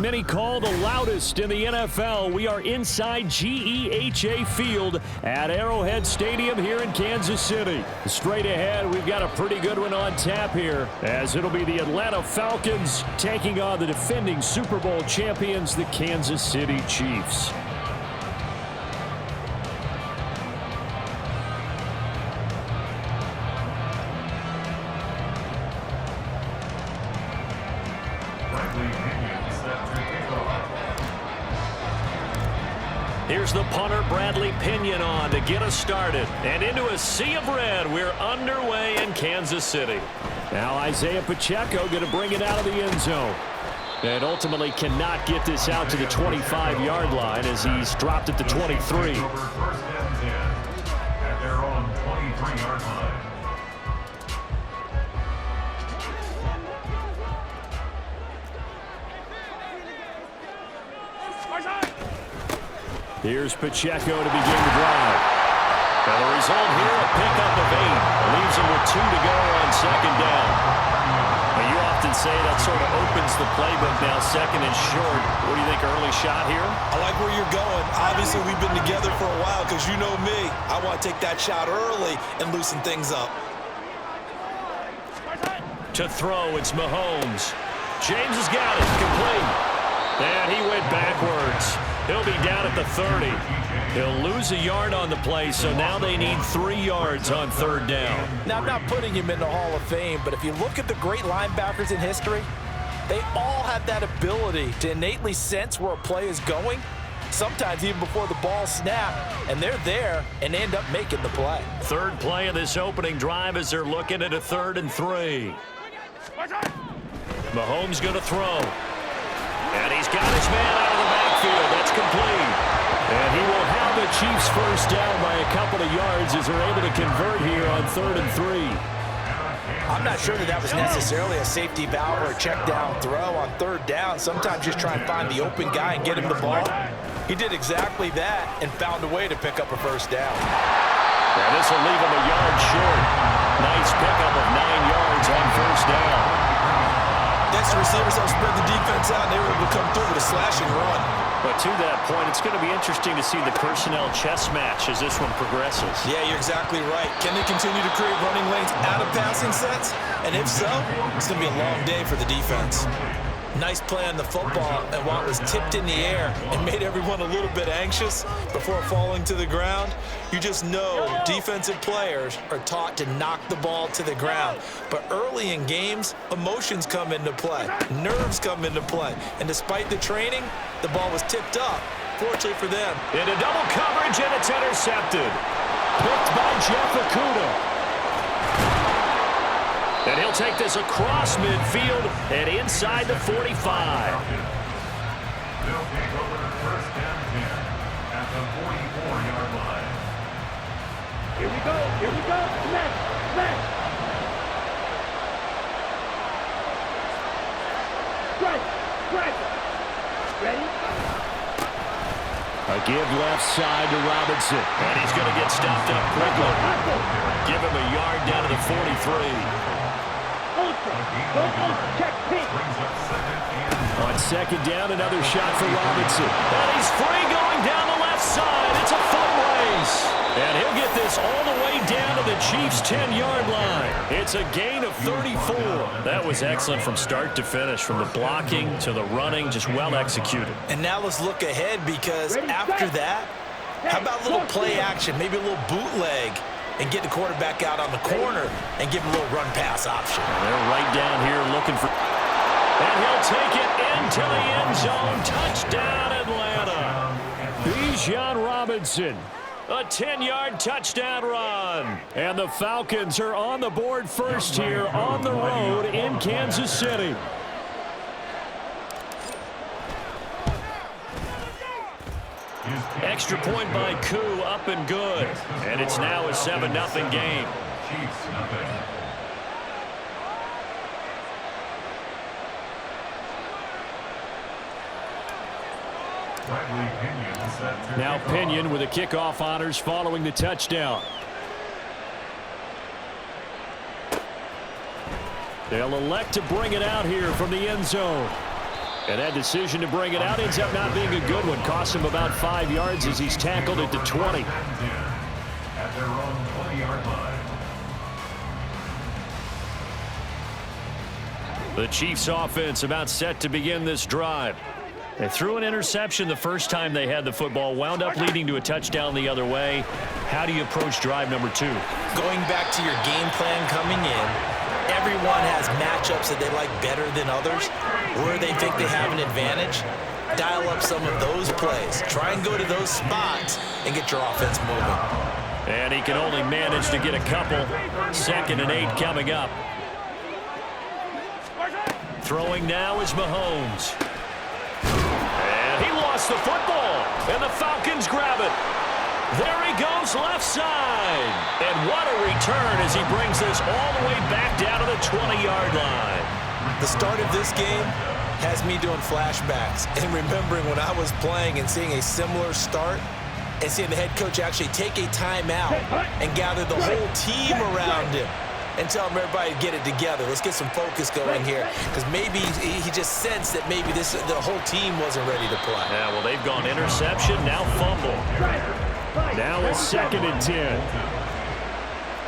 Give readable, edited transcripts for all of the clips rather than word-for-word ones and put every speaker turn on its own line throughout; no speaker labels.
many call the loudest in the NFL. We are inside GEHA Field at Arrowhead Stadium here in Kansas City. Straight ahead, we've got a pretty good one on tap here, as it'll be the Atlanta Falcons taking on the defending Super Bowl champions, the Kansas City Chiefs. Here's the punter, Bradley Pinion, on to get us started. And into a sea of red, we're underway in Kansas City. Now Isaiah Pacheco going to bring it out of the end zone. And ultimately cannot get this out to the 25-yard line as he's dropped at the 23.
At their own 23-yard line.
Here's Pacheco to begin the drive. And the result here, a pickup of 8. Leaves him with 2 to go on second down. Now, you often say that sort of opens the playbook now, second and short. What do you think, early shot here?
I like where you're going. Obviously, we've been together for a while because you know me. I want to take that shot early and loosen things up.
To throw, it's Mahomes. James has got it, complete. And he went backwards. He'll be down at the 30. He'll lose a yard on the play, so now they need 3 yards on third down.
Now, I'm not putting him in the Hall of Fame, but if you look at the great linebackers in history, they all have that ability to innately sense where a play is going, sometimes even before the ball snapped, and they're there and end up making the play.
Third play of this opening drive as they're looking at a 3rd and 3. Mahomes going to throw. And he's got his man out of the backfield. That's complete. And he will have the Chiefs first down by a couple of yards as they're able to convert here on 3rd and 3.
I'm not sure that was necessarily a safety valve or a check down throw on 3rd down. Sometimes just try and find the open guy and get him the ball. He did exactly that and found a way to pick up a first down.
And this will leave him a yard short. Nice pickup of 9 yards on first down.
Next, the receivers have spread the defense out, and they were able to come through with a slashing run.
But to that point, it's going to be interesting to see the personnel chess match as this one progresses.
Yeah, you're exactly right. Can they continue to create running lanes out of passing sets? And if so, it's going to be a long day for the defense. Nice play on the football, and while it was tipped in the air and made everyone a little bit anxious before falling to the ground, you just know defensive players are taught to knock the ball to the ground. But early in games, emotions come into play, nerves come into play, and despite the training, the ball was tipped up. Fortunately for them.
Into double coverage, and it's intercepted. Picked by Jeff Okudah. And he'll take this across midfield and inside the 45.
They'll take over the 1st and 10 at the 44-yard line.
Here we go. Smash. Strike. Ready?
A give left side to Robinson. And he's going to get stopped up quickly. Give him a yard down to the 43.
Check pink.
On second down, another shot for Robinson. And he's free going down the left side. It's a foot race. And he'll get this all the way down to the Chiefs' 10-yard line. It's a gain of 34. That was excellent from start to finish, from the blocking to the running, just well executed.
And now let's look ahead, because after that, how about a little play action, maybe a little bootleg, and get the quarterback out on the corner and give him a little run-pass option.
They're right down here looking for... And he'll take it into the end zone. Touchdown, Atlanta. Bijan Robinson. A 10-yard touchdown run. And the Falcons are on the board first here on the road in Kansas City. Extra point by Koo, up and good. And it's now a 7-0 game.
Chiefs nothing.
Now Pinion with the kickoff honors following the touchdown. They'll elect to bring it out here from the end zone. And that decision to bring it out ends up not being a good one. Cost him about 5 yards as he's tackled at the 20.
At their own 20-yard line.
The Chiefs offense about set to begin this drive. They threw an interception the first time they had the football, wound up leading to a touchdown the other way. How do you approach drive number 2?
Going back to your game plan coming in, everyone has matchups that they like better than others, where they think they have an advantage. Dial up some of those plays. Try and go to those spots and get your offense moving.
And he can only manage to get a couple. 2nd and 8 coming up. Throwing now is Mahomes. And he lost the football. And the Falcons grab it. There he goes left side. And what a return as he brings this all the way back down to the 20-yard line.
The start of this game has me doing flashbacks and remembering when I was playing and seeing a similar start and seeing the head coach actually take a timeout and gather the whole team around him and tell him everybody to get it together. Let's get some focus going here, because maybe he just sensed that maybe the whole team wasn't ready to play.
Yeah, well, they've gone interception, now fumble. Now it's 2nd and 10.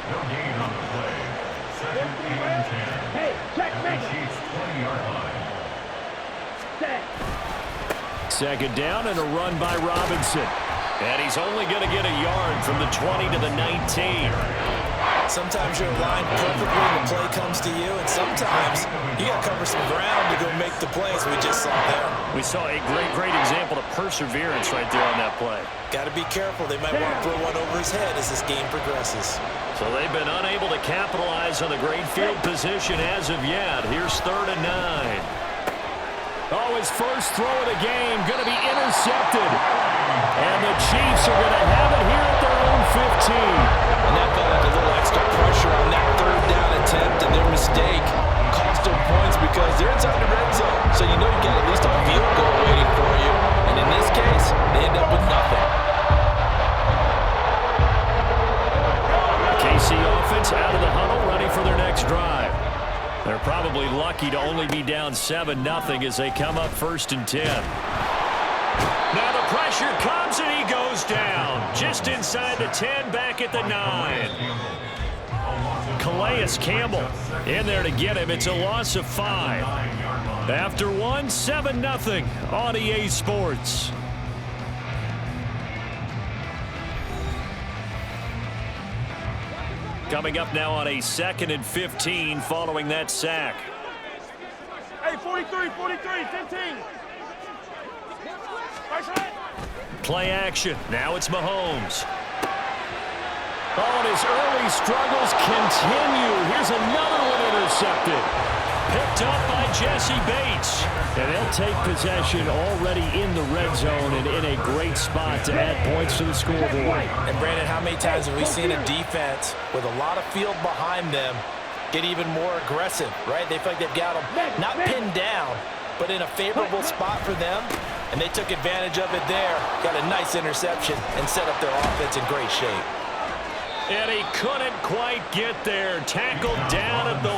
No gain on the play. 2nd and 10.
Hey, checkmate.
Chiefs 20-yard line.
Set.
2nd down and a run by Robinson. And he's only going to get a yard from the 20 to the 19.
Sometimes you're aligned perfectly when the play comes to you, and sometimes you got to cover some ground to go make the plays we just saw there.
We saw a great example of perseverance right there on that play.
Got to be careful. They might want to throw one over his head as this game progresses.
So they've been unable to capitalize on the great field position as of yet. Here's 3rd and 9. Oh, his first throw of the game going to be intercepted. And the Chiefs are going to have it here at their own 15.
And that felt like a little extra pressure on that 3rd down attempt, and their mistake cost them points because they're inside the red zone. So you know you got at least a field goal waiting for you. And in this case, they end up with nothing.
KC offense out of the huddle, ready for their next drive. They're probably lucky to only be down 7-0 as they come up 1st and 10. Now the pressure comes and he goes down. Just inside the 10, back at the 9. Calais Campbell in there to get him. It's a loss of 5. After 1, 7-0 on EA Sports. Coming up now on a 2nd and 15 following that sack.
Hey, 43, 15.
Play action. Now it's Mahomes. Oh, and his early struggles continue. Here's another one intercepted. Picked up by Jesse Bates. And they'll take possession already in the red zone and in a great spot to add points to the scoreboard.
And Brandon, how many times have we seen a defense with a lot of field behind them get even more aggressive, right? They feel like they've got them not pinned down, but in a favorable spot for them. And they took advantage of it there. Got a nice interception and set up their offense in great shape.
And he couldn't quite get there. Tackled down at the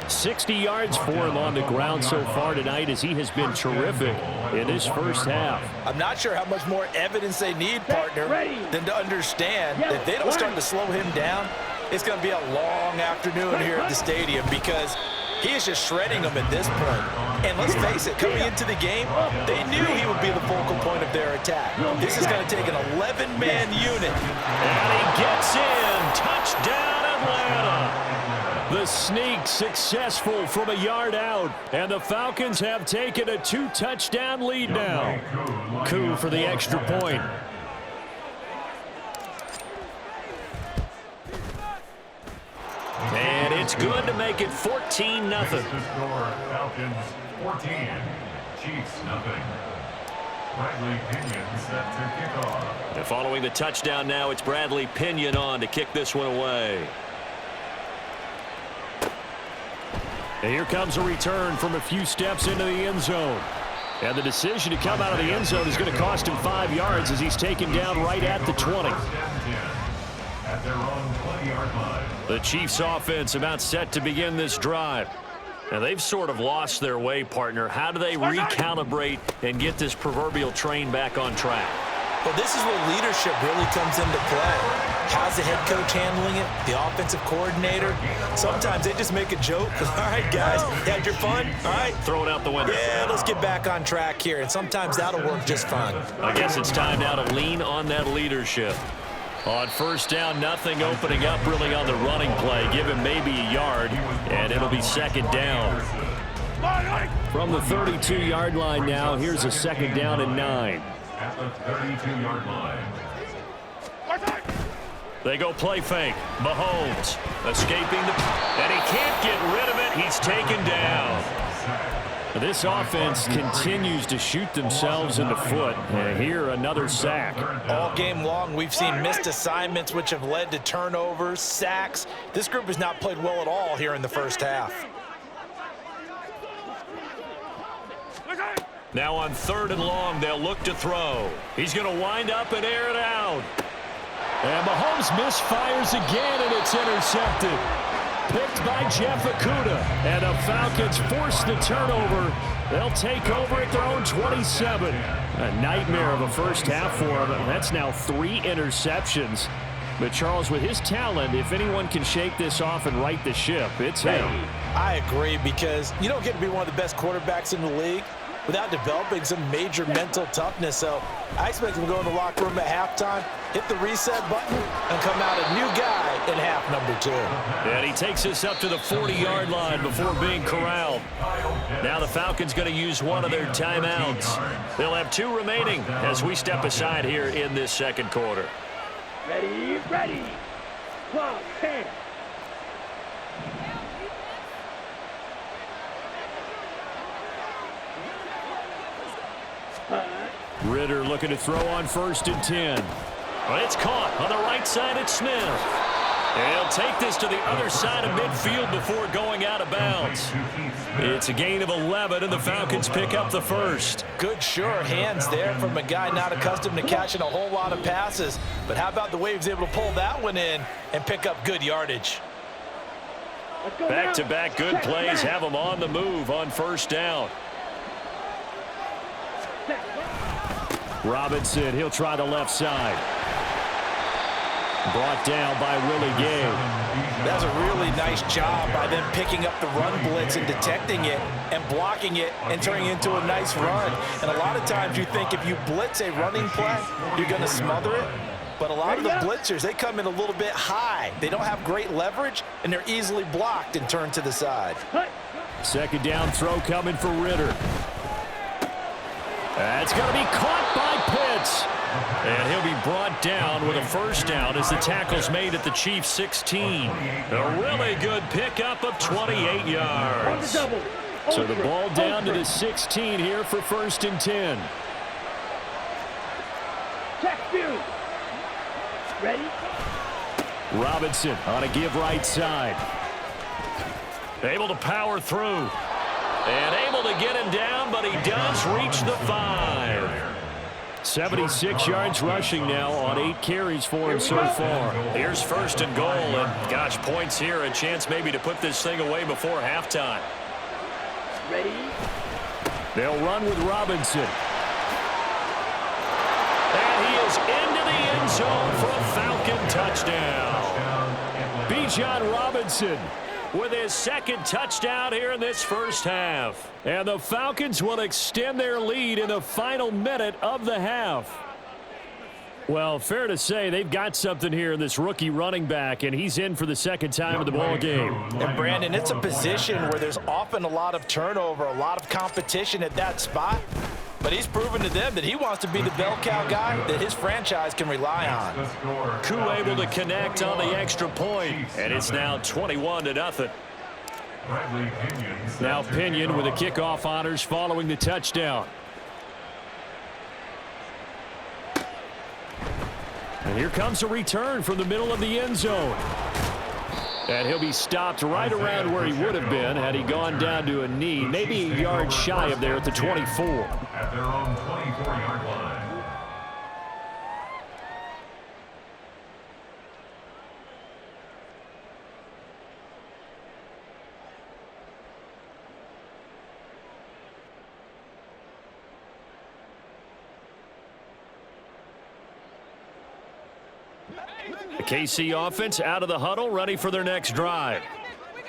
1. 60 yards for him on the ground so far tonight as he has been terrific in his first half.
I'm not sure how much more evidence they need, partner, than to understand that if they don't start to slow him down, it's going to be a long afternoon here at the stadium because he is just shredding them at this point. And let's face it, coming into the game, they knew he would be the focal point of their attack. This is going to take an 11-man unit.
And he gets in. Touchdown, Atlanta. The sneak successful from a yard out. And the Falcons have taken a 2-touchdown lead now. Coup for the extra point. And it's good to make it 14-0.
Falcons 14, Chiefs nothing. Bradley Pinion set to kick off.
And following the touchdown now, it's Bradley Pinion on to kick this one away. And here comes a return from a few steps into the end zone. And the decision to come out of the end zone is going to cost him 5 yards as he's taken down right at the 20.
At their own 20-yard line.
The Chiefs offense about set to begin this drive. Now, they've sort of lost their way, partner. How do they recalibrate and get this proverbial train back on track?
Well, this is where leadership really comes into play. How's the head coach handling it? The offensive coordinator? Sometimes they just make a joke. All right, guys, you had your fun? All right.
Throw it out the window.
Yeah, let's get back on track here, and sometimes that'll work just fine.
I guess it's time now to lean on that leadership. On first down, nothing opening up really on the running play. Give him maybe a yard, and it'll be second down. From the 32-yard line now, here's a second down and 9.
At the 32-yard line.
They go play fake. Mahomes escaping and he can't get rid of it. He's taken down. This offense continues to shoot themselves in the foot. And here, another sack.
All game long, we've seen missed assignments, which have led to turnovers, sacks. This group has not played well at all here in the first half.
Now on 3rd and long, they'll look to throw. He's going to wind up and air it out. And Mahomes misfires again, and it's intercepted. Picked by Jeff Okudah. And the Falcons force the turnover. They'll take over at their own 27. A nightmare of a first half for them. That's now 3 interceptions. But Charles, with his talent, if anyone can shake this off and right the ship, it's him.
I agree, because you don't get to be one of the best quarterbacks in the league without developing some major mental toughness. So I expect him to go in the locker room at halftime, hit the reset button, and come out a new guy in half number 2.
And he takes us up to the 40-yard line before being corralled. Now the Falcons going to use one of their timeouts. They'll have 2 remaining as we step aside here in this second quarter.
Ready, ready. Clock, 10.
Ritter looking to throw on 1st and 10. Well, it's caught on the right side at Smith. And he'll take this to the other side of midfield before going out of bounds. It's a gain of 11, and the Falcons pick up the first.
Good, sure hands there from a guy not accustomed to catching a whole lot of passes. But how about the way he was able to pull that one in and pick up good yardage?
Back-to-back good plays have them on the move on first down. Robinson, he'll try the left side. Brought down by Willie Gay.
That's a really nice job by them picking up the run blitz and detecting it and blocking it and turning it into a nice run. And a lot of times you think if you blitz a running play, you're going to smother it. But a lot of the blitzers, they come in a little bit high. They don't have great leverage, and they're easily blocked and turned to the side.
Second down throw coming for Ritter. That's going to be caught by Pitts. And he'll be brought down with a first down as the tackle's made at the Chiefs' 16. A really good pickup of 28 yards. So the ball down to the 16 here for 1st and 10.
Check view. Ready?
Robinson on a give right side. Able to power through. And able to get him down, but he does reach the 5. 76 yards rushing now on 8 carries for him so far. Here's 1st and goal, and gosh, points here, a chance maybe to put this thing away before halftime.
Ready?
They'll run with Robinson. And he is into the end zone for a Falcon touchdown. Bijan Robinson with his 2nd touchdown here in this first half. And the Falcons will extend their lead in the final minute of the half. Well, fair to say they've got something here in this rookie running back, and he's in for the 2nd time of the ball game.
And Brandon, it's a position where there's often a lot of turnover, a lot of competition at that spot. But he's proven to them that he wants to be the bell cow guy that his franchise can rely on.
Koo able to connect on the extra point, and it's now 21-0. Now Pinion with the kickoff honors following the touchdown. And here comes a return from the middle of the end zone. And he'll be stopped right around where he would have been had he gone down to a knee, maybe a yard shy of there at the 24.
At their own 24-yard line.
The KC offense out of the huddle, ready for their next drive.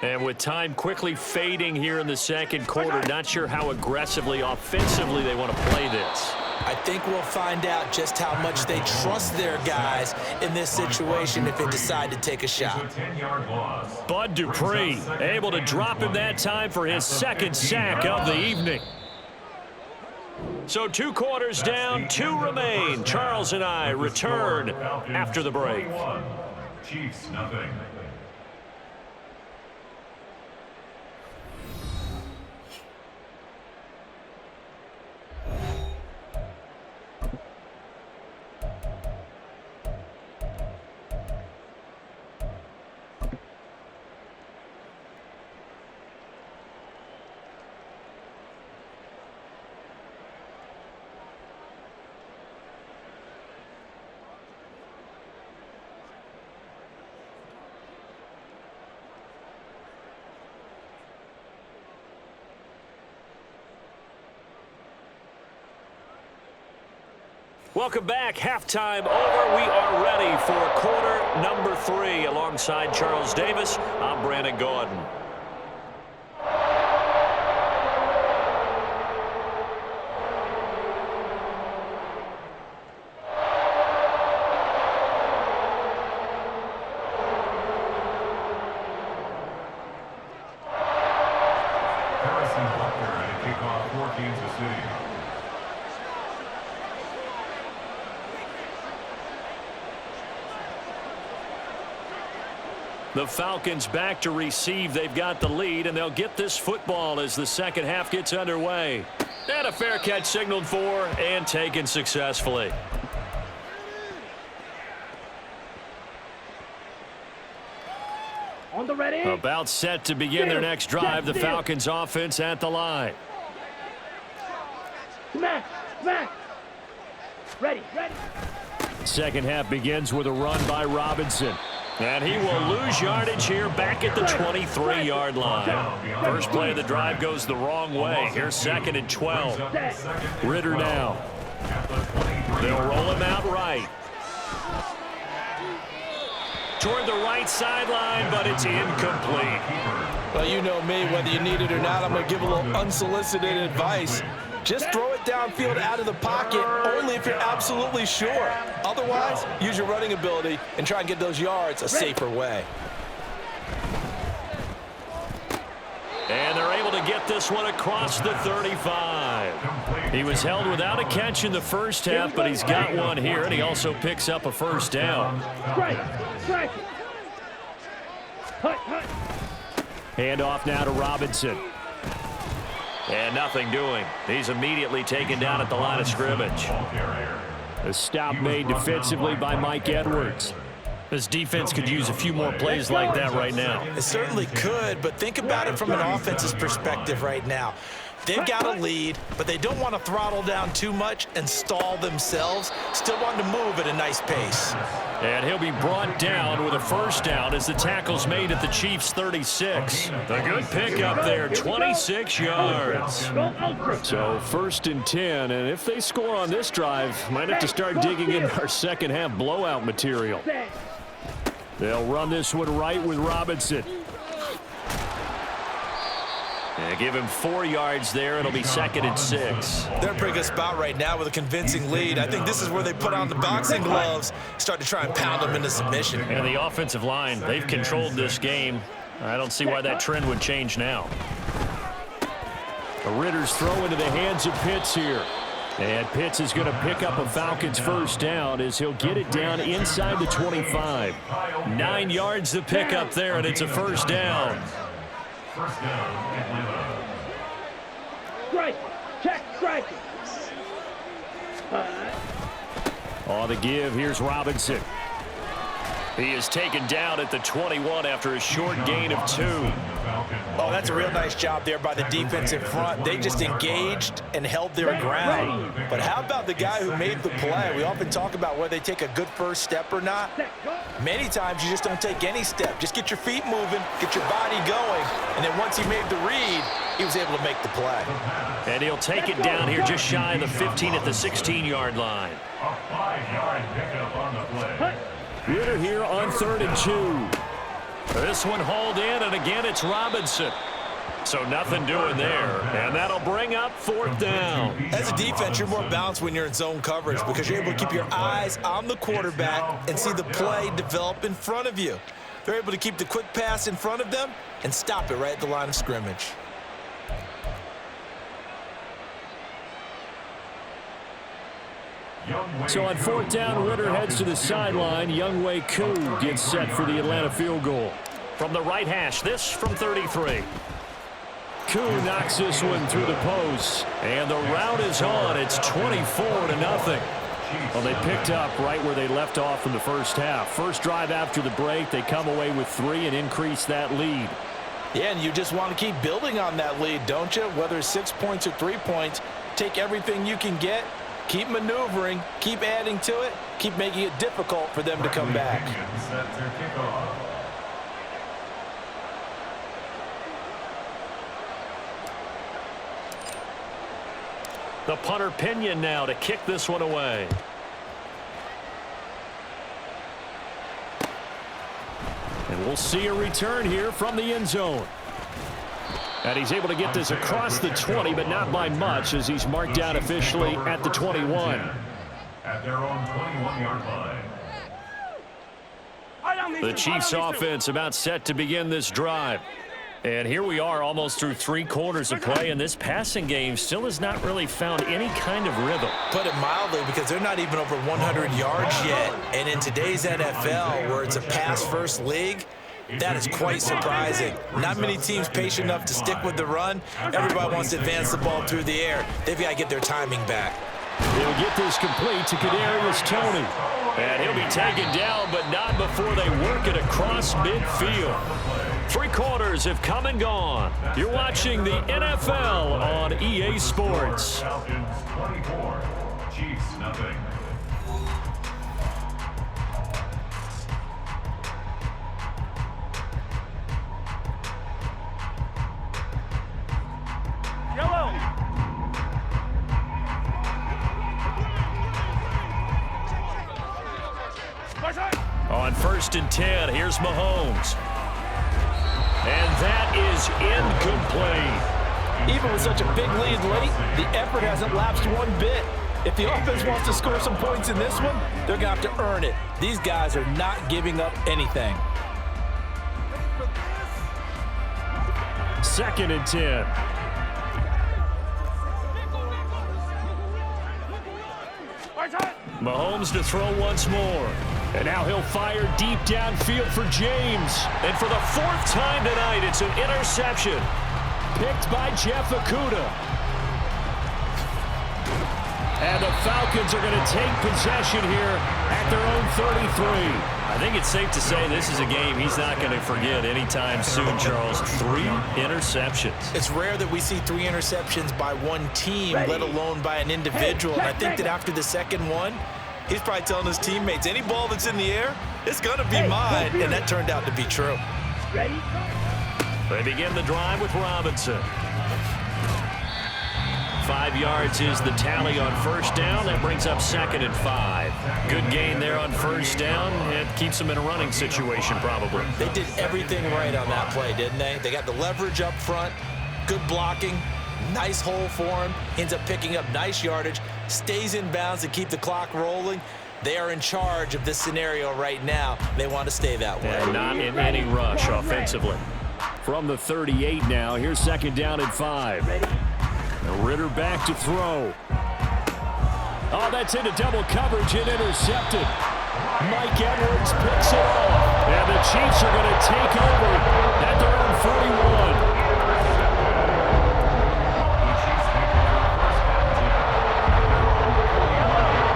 And with time quickly fading here in the second quarter, not sure how aggressively, offensively they want to play this.
I think we'll find out just how much they trust their guys in this situation if they decide to take a shot.
Bud Dupree able to drop him that time for his second sack of the evening. So 2 quarters down, 2 remain. Charles and I return after the break.
Chiefs, nothing.
Welcome back. Halftime over. We are ready for quarter number 3. Alongside Charles Davis, I'm Brandon Gordon. The Falcons back to receive. They've got the lead, and they'll get this football as the second half gets underway. And a fair catch signaled for and taken successfully.
On the ready.
About set to begin their next drive. The Falcons offense at the line.
Smack, smack. Ready.
Second half begins with a run by Robinson. And he will lose yardage here back at the 23-yard line. First play of the drive goes the wrong way. Here's 2nd and 12. Ritter now. They'll roll him out right. Toward the right sideline, but it's incomplete.
Well, you know me, whether you need it or not, I'm going to give a little unsolicited advice. Just throw it downfield out of the pocket, only if you're absolutely sure. Otherwise, use your running ability and try and get those yards a safer way.
And they're able to get this one across the 35. He was held without a catch in the first half, but he's got one here, and he also picks up a first down.
Strike.
Hand off now to Robinson. And nothing doing. He's immediately taken down at the line of scrimmage. A stop made defensively by Mike Edwards. This defense could use a few more plays like that right now.
It certainly could, but think about it from an offense's perspective right now. They've got a lead, but they don't want to throttle down too much and stall themselves. Still want to move at a nice pace.
And he'll be brought down with a first down as the tackle's made at the Chiefs' 36. A good pickup there, 26 yards. So 1st and 10, and if they score on this drive, might have to start digging in our second half blowout material. They'll run this one right with Robinson. And give him 4 yards there. It'll be 2nd and 6.
They're in a pretty good spot right now with a convincing lead. I think this is where they put on the boxing gloves, start to try and pound them into submission.
And the offensive line, they've controlled this game. I don't see why that trend would change now. A Ritter's throw into the hands of Pitts here. And Pitts is going to pick up a Falcons first down as he'll get it down inside the 25. 9 yards to pick up there, and it's a first down.
First down, Atlanta.
Strike.
On the give, here's Robinson. He is taken down at the 21 after a short gain of 2.
Oh, that's a real nice job there by the defense in front. They just engaged and held their ground. But how about the guy who made the play? We often talk about whether they take a good first step or not. Many times you just don't take any step. Just get your feet moving, get your body going, and then once he made the read, he was able to make the play.
And he'll take it down here just shy of the 15 at the 16-yard line.
A 5-yard pickup on the play.
Ritter here on 3rd and 2. This one hauled in, and again it's Robinson. So nothing doing there, and that'll bring up 4th down.
As a defense, you're more balanced when you're in zone coverage because you're able to keep your eyes on the quarterback and see the play develop in front of you. They're able to keep the quick pass in front of them and stop it right at the line of scrimmage.
So on 4th down, Ritter heads to the sideline. Younghoe Koo gets set for the Atlanta field goal. From the right hash, this from 33. Koo knocks this one through the post, and the route is on. It's 24-0. Well, they picked up right where they left off in the first half. First drive after the break, they come away with 3 and increase that lead.
Yeah, and you just want to keep building on that lead, don't you? Whether it's 6 points or 3 points, take everything you can get, keep maneuvering, keep adding to it, keep making it difficult for them to come back.
The punter Pinion now to kick this one away. And we'll see a return here from the end zone. And he's able to get this across the 20, but not by much, as he's marked down officially at the 21.
At their own 21-yard line.
The Chiefs offense about set to begin this drive. And here we are almost through 3 quarters of play, and this passing game still has not really found any kind of rhythm.
Put it mildly, because they're not even over 100 yards yet. And in today's NFL, where it's a pass-first league, that is quite surprising. Not many teams patient enough to stick with the run. Everybody wants to advance the ball through the air. They've got to get their timing back.
They'll get this complete to Kadarius Toney. And he'll be taken down, but not before they work it across midfield. 3 quarters have come and gone. You're watching the NFL on EA Sports.
Falcons 24, Chiefs nothing.
On 1st and 10, here's Mahomes. And that is incomplete.
Even with such a big lead late, the effort hasn't lapsed one bit. If the offense wants to score some points in this one, they're going to have to earn it. These guys are not giving up anything.
2nd and 10. Mahomes to throw once more. And now he'll fire deep downfield for James. And for the 4th time tonight, it's an interception. Picked by Jeff Okudah. And the Falcons are going to take possession here at their own 33. I think it's safe to say this is a game he's not going to forget anytime soon, Charles. 3 interceptions.
It's rare that we see 3 interceptions by one team, let alone by an individual. And I think that after the second one, he's probably telling his teammates, any ball that's in the air, it's going to be mine. And that turned out to be true.
Ready?
They begin the drive with Robinson. 5 yards is the tally on 1st down. That brings up 2nd and 5. Good gain there on 1st down. It keeps them in a running situation, probably.
They did everything right on that play, didn't they? They got the leverage up front, good blocking, nice hole for him. Ends up picking up nice yardage, stays in bounds to keep the clock rolling. They are in charge of this scenario right now. They want to stay that way.
And not in any rush offensively. From the 38 now, here's 2nd down and 5.
Ready?
Ritter back to throw. Oh, that's into double coverage and intercepted. Mike Edwards picks it off. And the Chiefs are going to take over at their own 41.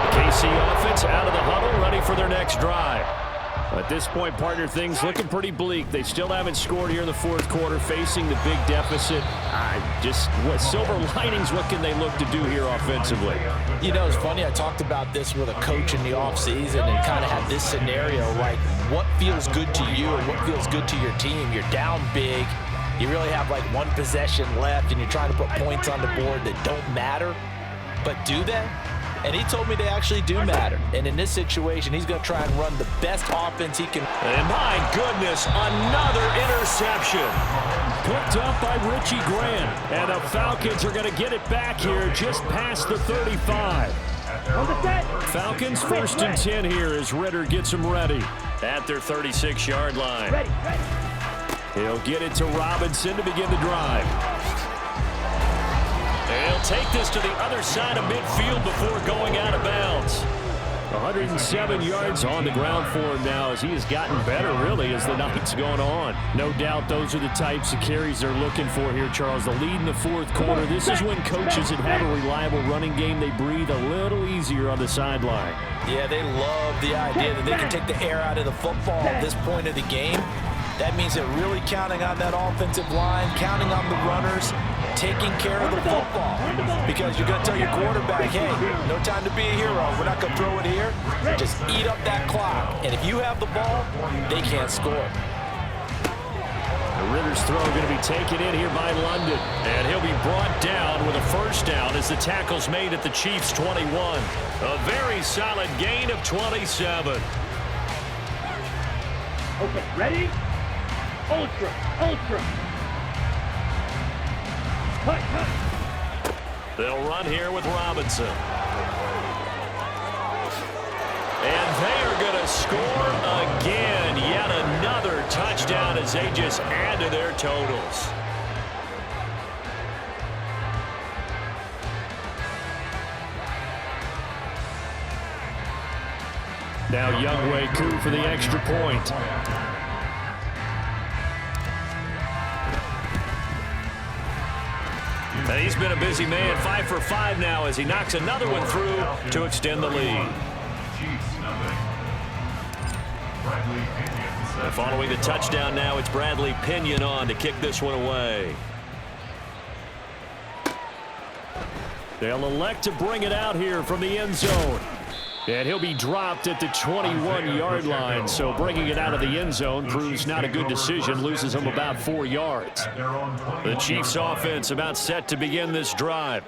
The KC offense out of the huddle, ready for their next drive. At this point, partner, things looking pretty bleak. They still haven't scored here in the 4th quarter, facing the big deficit. What silver linings, what can they look to do here offensively?
You know, it's funny, I talked about this with a coach in the offseason and kind of had this scenario, like what feels good to you and what feels good to your team. You're down big. You really have like 1 possession left, and you're trying to put points on the board that don't matter. But do they? and he told me they actually do matter. And in this situation, he's going to try and run the best offense he can.
And my goodness, another interception. Picked up by Richie Grant. And the Falcons are going to get it back here just past the 35. Falcons 1st and 10 here as Ritter gets them ready at their 36-yard line.
Ready.
He'll get it to Robinson to begin the drive. He'll take this to the other side of midfield before going out of bounds. 107 yards on the ground for him now as he has gotten better, really, as the night's going on. No doubt those are the types of carries they're looking for here, Charles. The lead in the 4th quarter. This is when coaches that have a reliable running game, they breathe a little easier on the sideline.
Yeah, they love the idea that they can take the air out of the football at this point of the game. That means they're really counting on that offensive line, counting on the runners, taking care of the football. Because you're going to tell your quarterback, hey, no time to be a hero. We're not going to throw it here. Just eat up that clock. And if you have the ball, they can't score.
The Ritter's throw going to be taken in here by London. And he'll be brought down with a first down as the tackle's made at the Chiefs' 21. A very solid gain of 27.
Okay, ready? Ultra. Cut.
They'll run here with Robinson. And they are going to score again. Yet another touchdown as they just add to their totals. Now Youngway Koo for the extra point. And he's been a busy man, 5 for 5 now as he knocks another one through to extend the lead. And following the touchdown now, it's Bradley Pinion on to kick this one away. They'll elect to bring it out here from the end zone. And he'll be dropped at the 21-yard line, so bringing it out of the end zone proves not a good decision, loses him about 4 yards. The Chiefs' offense about set to begin this drive.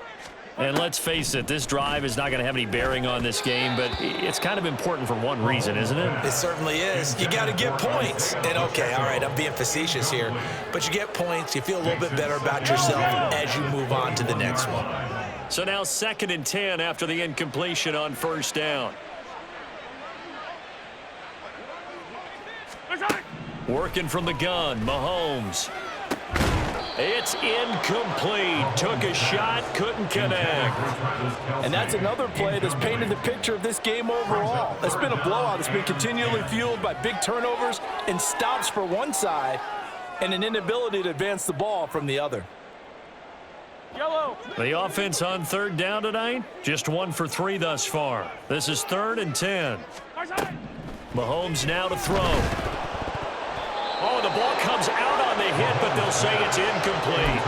And let's face it, this drive is not going to have any bearing on this game, but it's kind of important for one reason, isn't it?
It certainly is. You got to get points. And okay, all right, I'm being facetious here, but you get points, you feel a little bit better about yourself as you move on to the next one.
So now 2nd and 10 after the incompletion on first down. Working from the gun, Mahomes. It's incomplete. Took a shot, couldn't connect.
And that's another play that's painted the picture of this game overall. It's been a blowout that's been continually fueled by big turnovers and stops for one side and an inability to advance the ball from the other.
Yellow. The offense on 3rd down tonight, just 1 for 3 thus far. This is 3rd and 10. Mahomes now to throw. Oh, the ball comes out on the hit, but they'll say it's incomplete.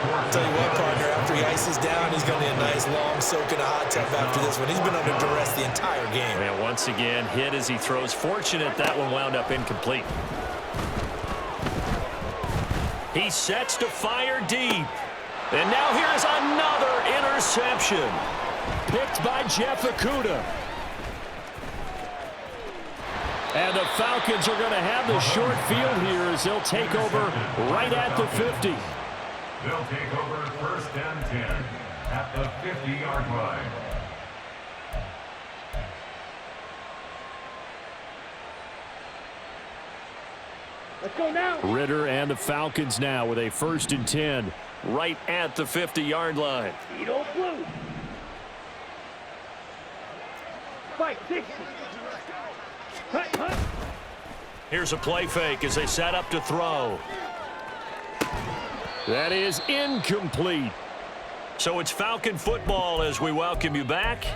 I'll tell you what, partner, after he ices down, he's going to need a nice long soak in a hot tub after this one. He's been under duress the entire game.
And once again, hit as he throws. Fortunate that one wound up incomplete. He sets to fire deep. And now here's another interception. Picked by Jeff Okudah. And the Falcons are going to have the short field here as they'll take over right at the 50.
They'll take over 1st and 10 at the 50-yard line.
Let's go now.
Ritter and the Falcons now with a 1st and 10 right at the 50-yard line.
Edo blue. Fight 60. Cut.
Here's a play fake as they set up to throw. That is incomplete. So it's Falcon football as we welcome you back.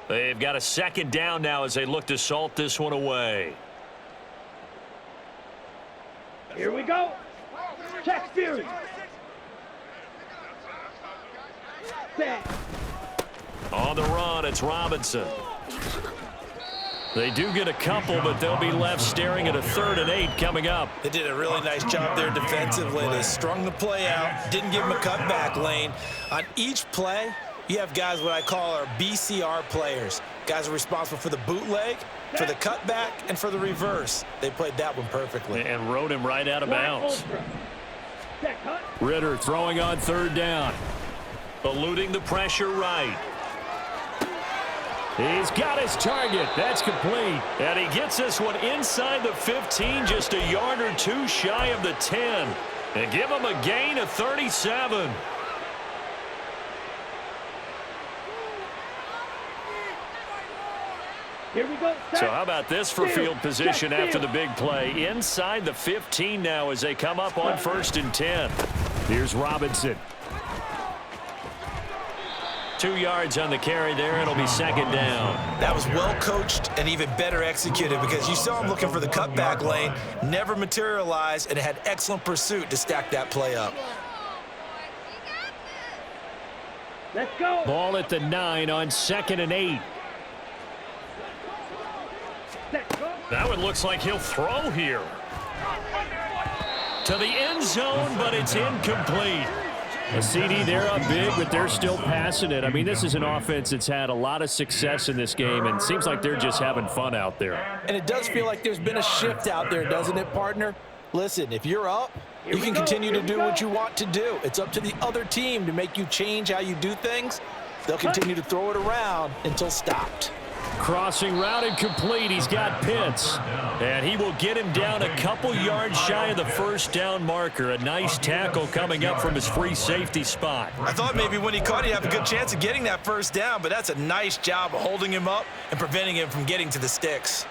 They've got a 2nd down now as they look to salt this one away.
Here we go. Check Fury. Set.
On the run, it's Robinson. They do get a couple, but they'll be left staring at a 3rd and 8 coming up.
They did a really nice job there defensively. They strung the play out, didn't give him a cutback lane. On each play, You have guys what I call our BCR players. Guys are responsible for the bootleg, for the cutback, and for the reverse. They played that one perfectly.
And rode him right out of bounds. Ritter throwing on third down. Eluding the pressure right. He's got his target. That's complete. And he gets this one inside the 15, just a yard or two shy of the 10. And give him a gain of 37.
Here we go.
So how about this for field position after the big play? Inside the 15 now as they come up on 1st and 10. Here's Robinson. 2 yards on the carry there. It'll be 2nd down.
That was well coached and even better executed because you saw him looking for the cutback lane, never materialized, and had excellent pursuit to stack that play up.
Let's go.
Ball at the 9 on 2nd and 8. That one looks like he'll throw here. To the end zone, but it's incomplete. A CD, they're up big, but they're still passing it. I mean, this is an offense that's had a lot of success in this game, and it seems like they're just having fun out there.
And it does feel like there's been a shift out there, doesn't it, partner? Listen, if you're up, you can continue to do what you want to do. It's up to the other team to make you change how you do things. They'll continue to throw it around until stopped.
Crossing route and complete. He's got Pitts. And he will get him down a couple yards shy of the 1st down marker. A nice tackle coming up from his free safety spot.
I thought maybe when he caught, he'd have a good chance of getting that 1st down, but that's a nice job of holding him up and preventing him from getting to the sticks.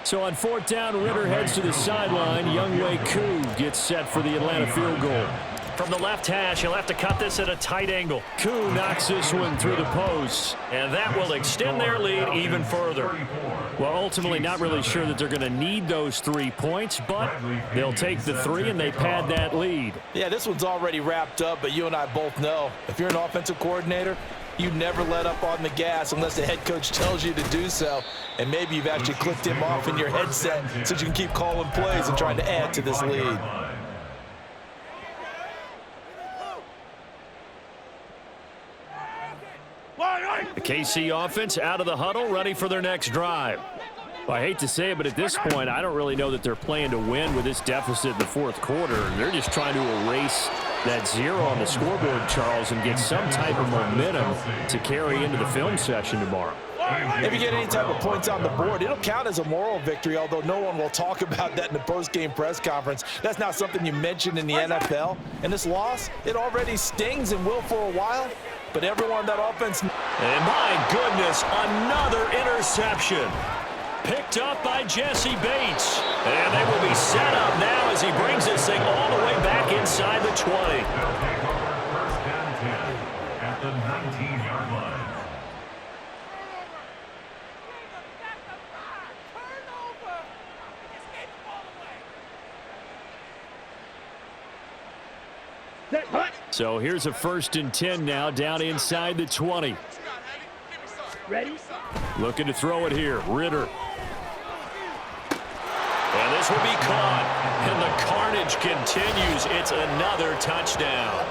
So on 4th down, Ritter heads to the sideline. Younghoe Koo gets set for the Atlanta field goal. From the left hash, he'll have to cut this at a tight angle. Koo knocks this one through the posts, and that will extend their lead even further. Well, ultimately, not really sure that they're going to need those 3 points, but they'll take the 3, and they pad that lead.
Yeah, this one's already wrapped up, but you and I both know if you're an offensive coordinator, you never let up on the gas unless the head coach tells you to do so. And maybe you've actually clicked him off in your headset so you can keep calling plays and trying to add to this lead.
The KC offense out of the huddle, ready for their next drive. Well, I hate to say it, but at this point, I don't really know that they're playing to win with this deficit in the 4th quarter. They're just trying to erase that 0 on the scoreboard, Charles, and get some type of momentum to carry into the film session tomorrow.
If you get any type of points on the board, it'll count as a moral victory, although no one will talk about that in the post-game press conference. That's not something you mentioned in the NFL. And this loss, it already stings and will for a while, but everyone on that offense...
And my goodness, another interception. Picked up by Jesse Bates. And they will be set up now as he brings this thing all the way back inside the 20.
They'll take over 1st and 10 at the 19-yard line.
So here's a 1st and 10 now down inside the 20.
Ready?
Looking to throw it here. Ritter. And this will be caught. And the carnage continues. It's another touchdown.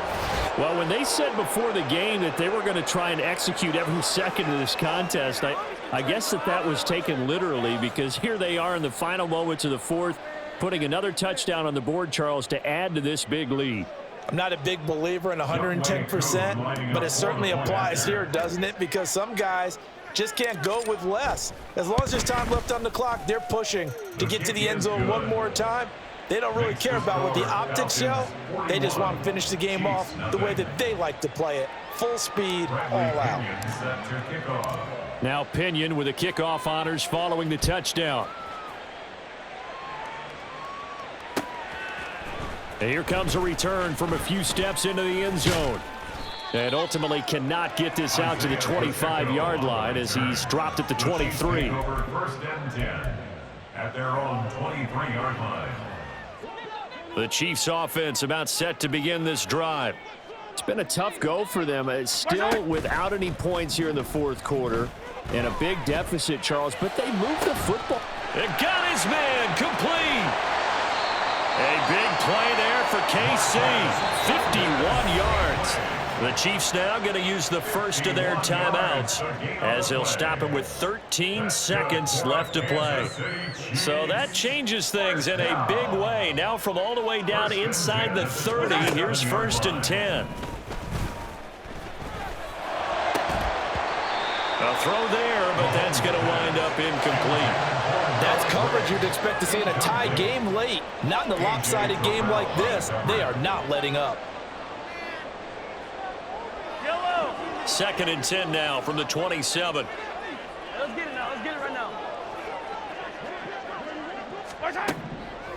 Well, when they said before the game that they were going to try and execute every second of this contest, I guess that was taken literally, because here they are in the final moments of the 4th, putting another touchdown on the board, Charles, to add to this big lead.
I'm not a big believer in 110%, but it certainly applies here, doesn't it? Because some guys just can't go with less. As long as there's time left on the clock, they're pushing to get to the end zone one more time. They don't really care about what the optics show. They just want to finish the game off the way that they like to play it. Full speed, all out.
Now Pinion with the kickoff honors following the touchdown. And here comes a return from a few steps into the end zone. And ultimately cannot get this out to the 25-yard line as he's dropped at the 23.
Over 1st and 10 at their own 23-yard line.
The Chiefs offense about set to begin this drive. It's been a tough go for them. It's still without any points here in the 4th quarter. And a big deficit, Charles, but they moved the football. And got his man complete. A big play there for KC. 51 yards. The Chiefs now going to use the first of their timeouts as they'll stop it with 13 seconds left to play. So that changes things in a big way. Now from all the way down inside the 30, here's 1st and 10. A throw there, but that's going to wind up incomplete.
That's coverage you'd expect to see in a tie game late. Not in a lopsided game like this. They are not letting up.
2nd and 10 now from the 27.
Let's get it now. Let's get it right now.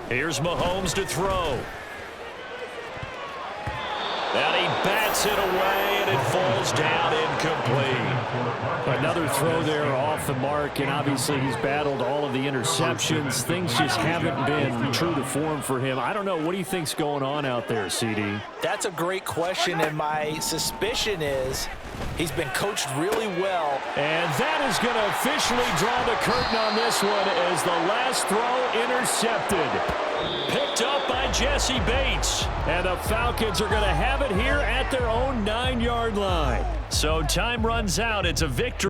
Here's Mahomes to throw. And he bats it away, and it falls down incomplete.
Another throw there off the mark, and obviously he's battled all of the interceptions. Things just haven't been true to form for him. I don't know. What do you think's going on out there, CD?
That's a great question, and my suspicion is he's been coached really well.
And that is going to officially draw the curtain on this one as the last throw intercepted. Picked up by Jesse Bates. And the Falcons are going to have it here at their own 9-yard line. So time runs out. It's a victory.